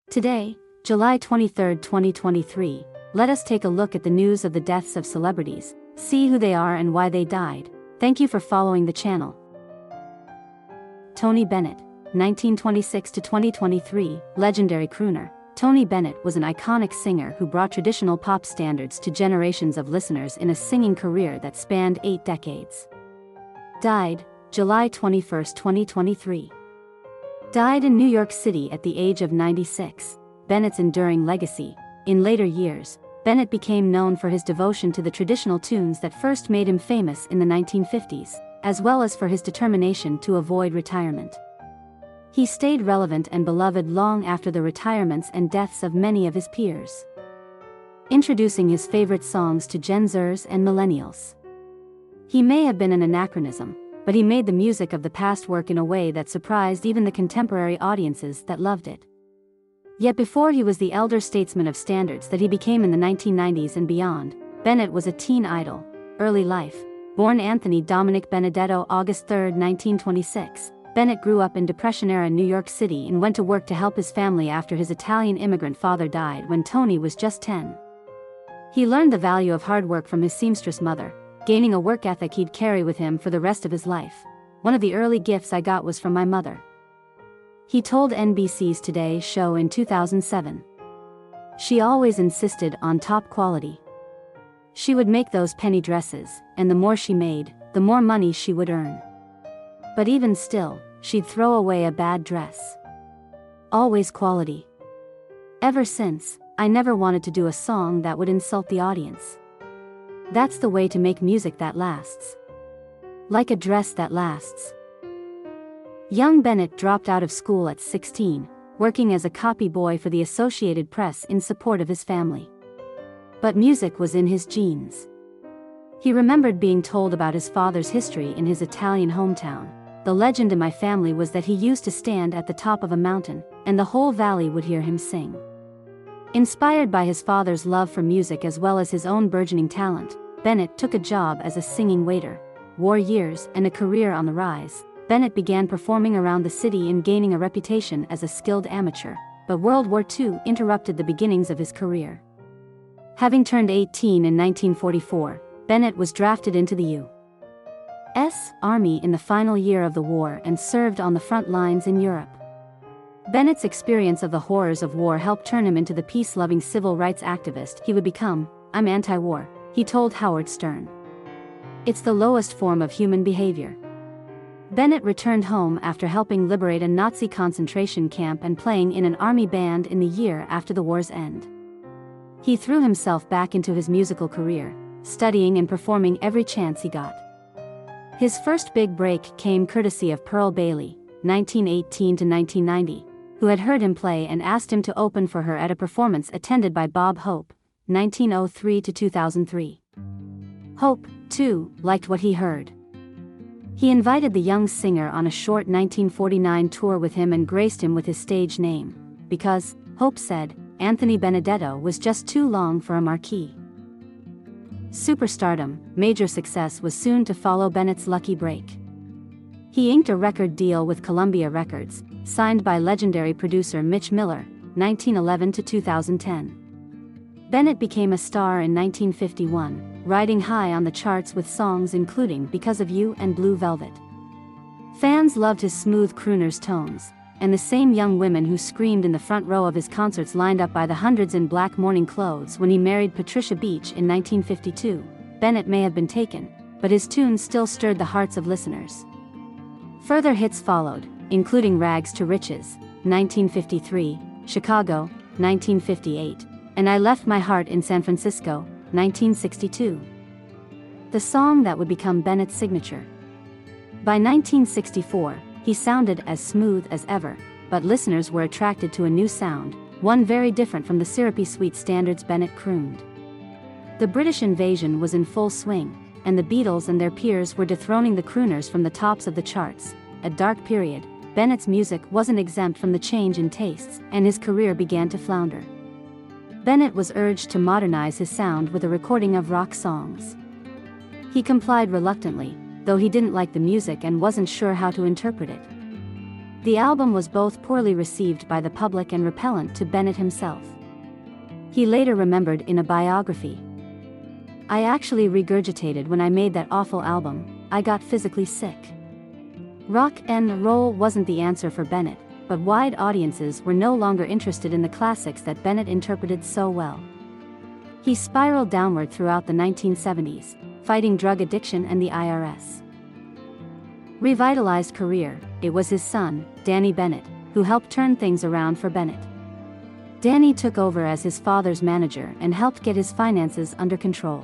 Today, July 23, 2023, let us take a look at the news of the deaths of celebrities, see who they are and why they died. Thank you for following the channel. Tony Bennett, 1926 to 2023, legendary crooner. Tony Bennett was an iconic singer who brought traditional pop standards to generations of listeners in a singing career that spanned 8 decades. Died, July 21, 2023. Died in New York City at the age of 96. Bennett's enduring legacy. In later years, Bennett became known for his devotion to the traditional tunes that first made him famous in the 1950s, as well as for his determination to avoid retirement. He stayed relevant and beloved long after the retirements and deaths of many of his peers. Introducing his favorite songs to Gen Zers and millennials. He may have been an anachronism, but he made the music of the past work in a way that surprised even the contemporary audiences that loved it. Yet before he was the elder statesman of standards that he became in the 1990s and beyond, Bennett was a teen idol. Early life. Born Anthony Dominic Benedetto, August 3, 1926, Bennett grew up in Depression-era New York City and went to work to help his family after his Italian immigrant father died when Tony was just 10. He learned the value of hard work from his seamstress mother, gaining a work ethic he'd carry with him for the rest of his life. "One of the early gifts I got was from my mother," he told NBC's Today show in 2007. "She always insisted on top quality. She would make those penny dresses, and the more she made, the more money she would earn. But even still, she'd throw away a bad dress. Always quality. Ever since, I never wanted to do a song that would insult the audience. That's the way to make music that lasts. Like a dress that lasts." Young Bennett dropped out of school at 16, working as a copy boy for the Associated Press in support of his family. But music was in his genes. He remembered being told about his father's history in his Italian hometown. "The legend in my family was that he used to stand at the top of a mountain, and the whole valley would hear him sing." Inspired by his father's love for music as well as his own burgeoning talent, Bennett took a job as a singing waiter. War years and a career on the rise, Bennett began performing around the city and gaining a reputation as a skilled amateur, but World War II interrupted the beginnings of his career. Having turned 18 in 1944, Bennett was drafted into the U.S. Army in the final year of the war and served on the front lines in Europe. Bennett's experience of the horrors of war helped turn him into the peace-loving civil rights activist he would become. "I'm anti-war," he told Howard Stern. "It's the lowest form of human behavior." Bennett returned home after helping liberate a Nazi concentration camp and playing in an army band in the year after the war's end. He threw himself back into his musical career, studying and performing every chance he got. His first big break came courtesy of Pearl Bailey, 1918 to 1990, who had heard him play and asked him to open for her at a performance attended by Bob Hope, 1903 to 2003. Hope, too, liked what he heard. He invited the young singer on a short 1949 tour with him and graced him with his stage name, because, Hope said, Anthony Benedetto was just too long for a marquee. Superstardom, major success was soon to follow Bennett's lucky break. He inked a record deal with Columbia Records, signed by legendary producer Mitch Miller, 1911 to 2010. Bennett became a star in 1951, riding high on the charts with songs including Because of You and Blue Velvet. Fans loved his smooth crooner's tones, and the same young women who screamed in the front row of his concerts lined up by the hundreds in black mourning clothes when he married Patricia Beach in 1952. Bennett may have been taken, but his tunes still stirred the hearts of listeners. Further hits followed, including Rags to Riches, 1953, Chicago, 1958, and I Left My Heart in San Francisco, 1962. The song that would become Bennett's signature. By 1964, he sounded as smooth as ever, but listeners were attracted to a new sound, one very different from the syrupy sweet standards Bennett crooned. The British invasion was in full swing, and the Beatles and their peers were dethroning the crooners from the tops of the charts. A dark period, Bennett's music wasn't exempt from the change in tastes, and his career began to flounder. Bennett was urged to modernize his sound with a recording of rock songs. He complied reluctantly, though he didn't like the music and wasn't sure how to interpret it. The album was both poorly received by the public and repellent to Bennett himself. He later remembered in a biography, "I actually regurgitated when I made that awful album. I got physically sick." Rock and roll wasn't the answer for Bennett, but wide audiences were no longer interested in the classics that Bennett interpreted so well. He spiraled downward throughout the 1970s, fighting drug addiction and the IRS. Revitalized career, it was his son, Danny Bennett, who helped turn things around for Bennett. Danny took over as his father's manager and helped get his finances under control.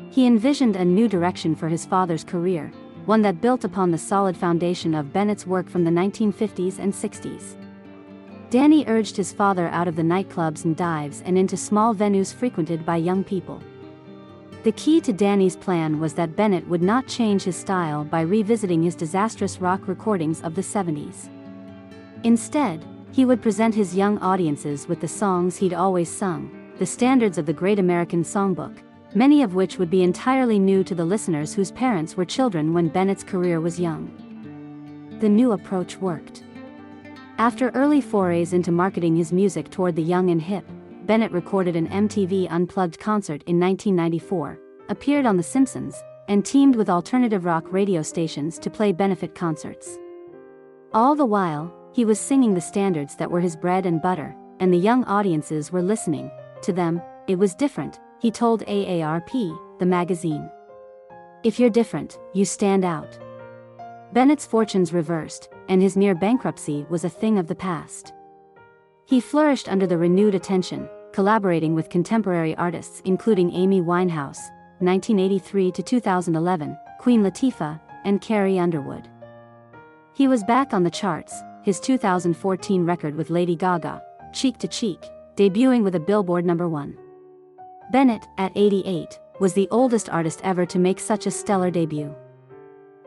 He envisioned a new direction for his father's career, one that built upon the solid foundation of Bennett's work from the 1950s and 60s. Danny urged his father out of the nightclubs and dives and into small venues frequented by young people. The key to Danny's plan was that Bennett would not change his style by revisiting his disastrous rock recordings of the 70s. Instead, he would present his young audiences with the songs he'd always sung, the standards of the Great American Songbook, many of which would be entirely new to the listeners whose parents were children when Bennett's career was young. The new approach worked. After early forays into marketing his music toward the young and hip, Bennett recorded an MTV Unplugged concert in 1994, appeared on The Simpsons, and teamed with alternative rock radio stations to play benefit concerts. All the while, he was singing the standards that were his bread and butter, and the young audiences were listening. To them, it was different, he told AARP, the magazine. "If you're different, you stand out." Bennett's fortunes reversed, and his near bankruptcy was a thing of the past. He flourished under the renewed attention, collaborating with contemporary artists including Amy Winehouse, 1983 to 2011, Queen Latifah, and Carrie Underwood. He was back on the charts, his 2014 record with Lady Gaga, Cheek to Cheek, debuting with a Billboard #1. Bennett, at 88, was the oldest artist ever to make such a stellar debut.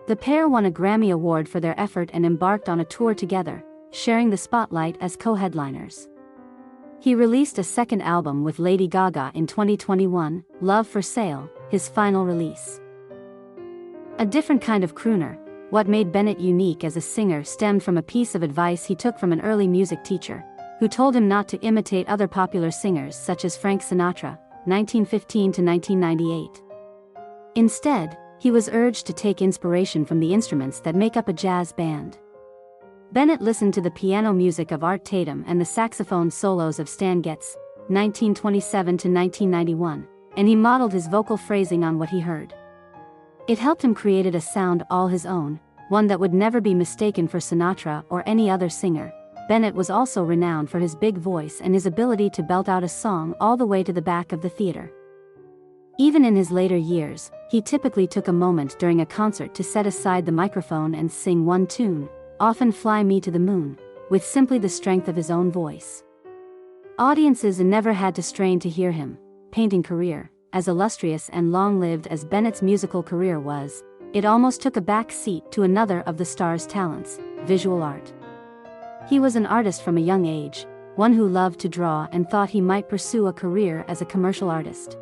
The pair won a Grammy Award for their effort and embarked on a tour together, sharing the spotlight as co-headliners. He released a second album with Lady Gaga in 2021, Love for Sale, his final release. A different kind of crooner, what made Bennett unique as a singer stemmed from a piece of advice he took from an early music teacher, who told him not to imitate other popular singers such as Frank Sinatra, 1915 to 1998. Instead, he was urged to take inspiration from the instruments that make up a jazz band. Bennett listened to the piano music of Art Tatum and the saxophone solos of Stan Getz, 1927 to 1991, and he modeled his vocal phrasing on what he heard. It helped him create a sound all his own, one that would never be mistaken for Sinatra or any other singer. Bennett was also renowned for his big voice and his ability to belt out a song all the way to the back of the theater. Even in his later years, he typically took a moment during a concert to set aside the microphone and sing one tune, often Fly Me to the Moon, with simply the strength of his own voice. Audiences never had to strain to hear him. Painting career, as illustrious and long-lived as Bennett's musical career was, it almost took a back seat to another of the star's talents, visual art. He was an artist from a young age, one who loved to draw and thought he might pursue a career as a commercial artist.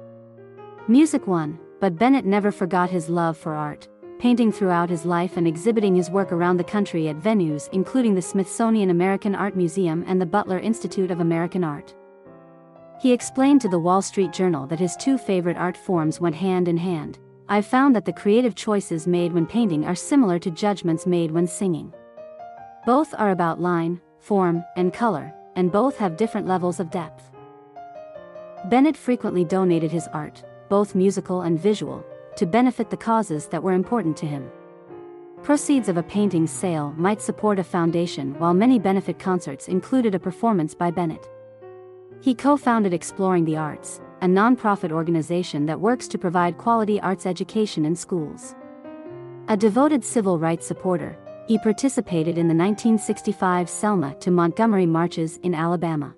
Music won, but Bennett never forgot his love for art, painting throughout his life and exhibiting his work around the country at venues including the Smithsonian American Art Museum and the Butler Institute of American Art. He explained to the Wall Street Journal that his two favorite art forms went hand in hand. "I've found that the creative choices made when painting are similar to judgments made when singing. Both are about line, form, and color, and both have different levels of depth." Bennett frequently donated his art, both musical and visual, to benefit the causes that were important to him. Proceeds of a painting's sale might support a foundation, while many benefit concerts included a performance by Bennett. He co-founded Exploring the Arts, a non-profit organization that works to provide quality arts education in schools. A devoted civil rights supporter, he participated in the 1965 Selma to Montgomery marches in Alabama.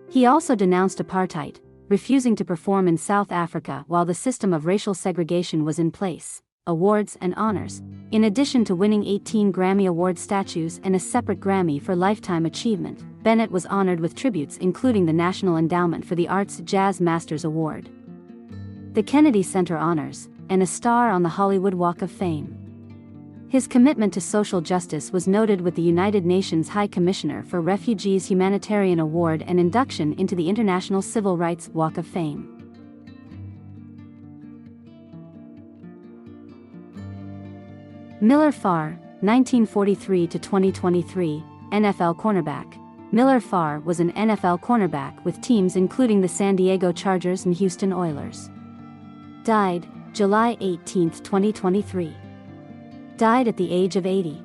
He also denounced apartheid, refusing to perform in South Africa while the system of racial segregation was in place. Awards and honors. In addition to winning 18 Grammy Award statues and a separate Grammy for Lifetime Achievement, Bennett was honored with tributes including the National Endowment for the Arts Jazz Masters Award, the Kennedy Center Honors, and a star on the Hollywood Walk of Fame. His commitment to social justice was noted with the United Nations High Commissioner for Refugees Humanitarian Award and induction into the International Civil Rights Walk of Fame. Miller Farr, 1943 to 2023, NFL cornerback. Miller Farr was an NFL cornerback with teams including the San Diego Chargers and Houston Oilers. Died July 18, 2023. Died at the age of 80.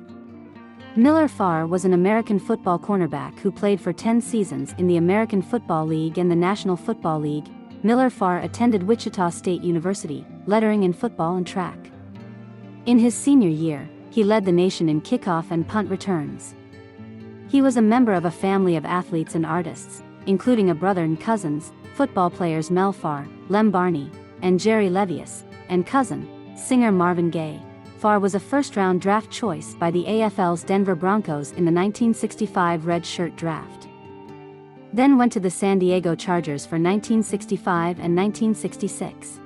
Miller Farr was an American football cornerback who played for 10 seasons in the American Football League and the National Football League. Miller Farr attended Wichita State University, lettering in football and track. In his senior year, he led the nation in kickoff and punt returns. He was a member of a family of athletes and artists, including a brother and cousins, football players Mel Farr, Lem Barney, and Jerry Levius, and cousin, singer Marvin Gaye. Farr was a first-round draft choice by the AFL's Denver Broncos in the 1965 Red Shirt Draft. Then went to the San Diego Chargers for 1965 and 1966.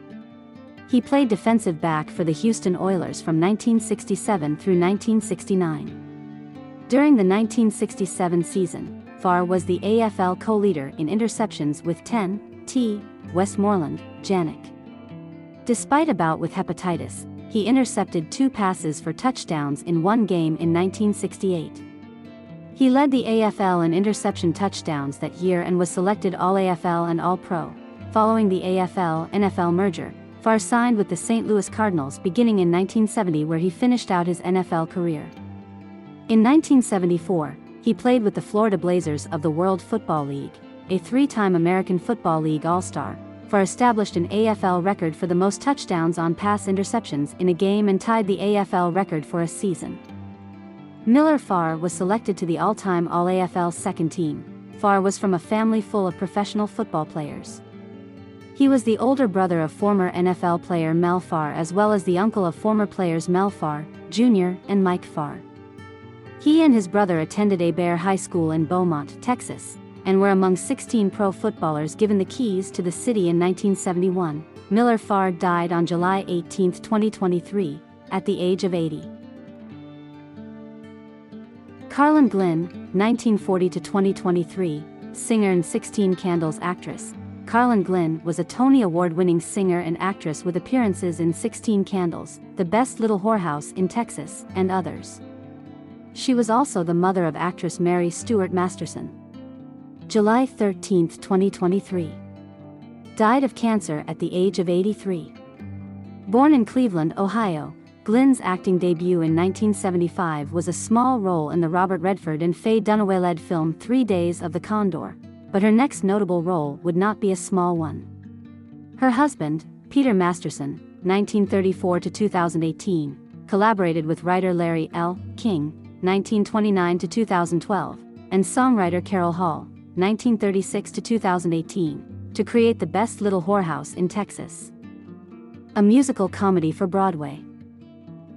He played defensive back for the Houston Oilers from 1967 through 1969. During the 1967 season, Farr was the AFL co-leader in interceptions with 10, T. Westmoreland, Janik. Despite a bout with hepatitis, he intercepted 2 passes for touchdowns in one game in 1968. He led the AFL in interception touchdowns that year and was selected All-AFL and All-Pro. Following the AFL-NFL merger, Farr signed with the St. Louis Cardinals beginning in 1970, where he finished out his NFL career. In 1974, he played with the Florida Blazers of the World Football League, a 3-time American Football League All-Star. Farr established an AFL record for the most touchdowns on pass interceptions in a game and tied the AFL record for a season. Miller Farr was selected to the all-time All-AFL second team. Farr was from a family full of professional football players. He was the older brother of former NFL player Mel Farr as well as the uncle of former players Mel Farr, Jr. and Mike Farr. He and his brother attended Abair High School in Beaumont, Texas, and were among 16 pro footballers given the keys to the city in 1971. Miller Farr died on July 18, 2023, at the age of 80. Carlin Glynn, 1940 to 2023, singer and 16 Candles actress. Carlin Glynn was a Tony Award-winning singer and actress with appearances in 16 Candles, The Best Little Whorehouse in Texas, and others. She was also the mother of actress Mary Stuart Masterson. July 13, 2023. Died of cancer at the age of 83. Born in Cleveland, Ohio, Glynn's acting debut in 1975 was a small role in the Robert Redford and Faye Dunaway-led film 3 Days of the Condor, but her next notable role would not be a small one. Her husband, Peter Masterson, 1934 to 2018, collaborated with writer Larry L. King, 1929 to 2012, and songwriter Carol Hall, 1936 to 2018, to create The Best Little Whorehouse in Texas, a musical comedy for Broadway.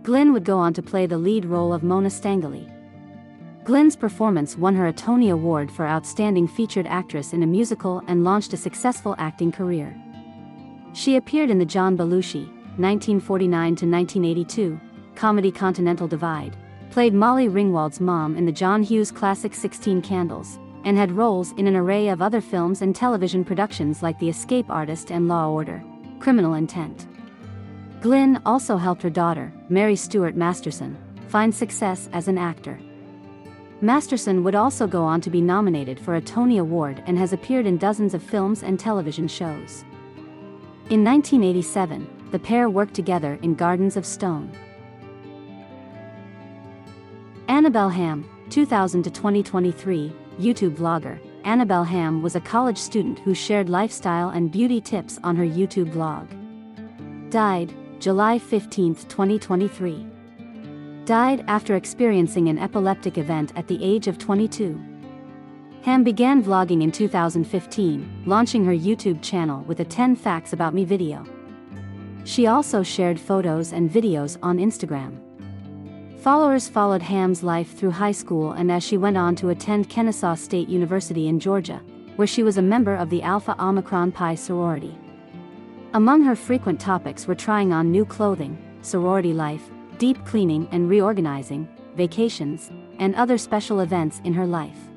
Glynn would go on to play the lead role of Mona Stangley. Glynn's performance won her a Tony Award for Outstanding Featured Actress in a Musical and launched a successful acting career. She appeared in the John Belushi, 1949 to 1982, comedy Continental Divide, played Molly Ringwald's mom in the John Hughes classic 16 Candles, and had roles in an array of other films and television productions like The Escape Artist and Law & Order: Criminal Intent. Glynn also helped her daughter, Mary Stuart Masterson, find success as an actor. Masterson would also go on to be nominated for a Tony Award and has appeared in dozens of films and television shows. In 1987, the pair worked together in Gardens of Stone. Annabelle Ham, 2000 to 2023, YouTube vlogger. Annabelle Ham was a college student who shared lifestyle and beauty tips on her YouTube vlog. Died July 15, 2023. Died after experiencing an epileptic event at the age of 22. Ham began vlogging in 2015, launching her YouTube channel with a 10 Facts About Me video. She also shared photos and videos on Instagram. Followers followed Ham's life through high school and as she went on to attend Kennesaw State University in Georgia, where she was a member of the Alpha Omicron Pi sorority. Among her frequent topics were trying on new clothing, sorority life, deep cleaning and reorganizing, vacations, and other special events in her life.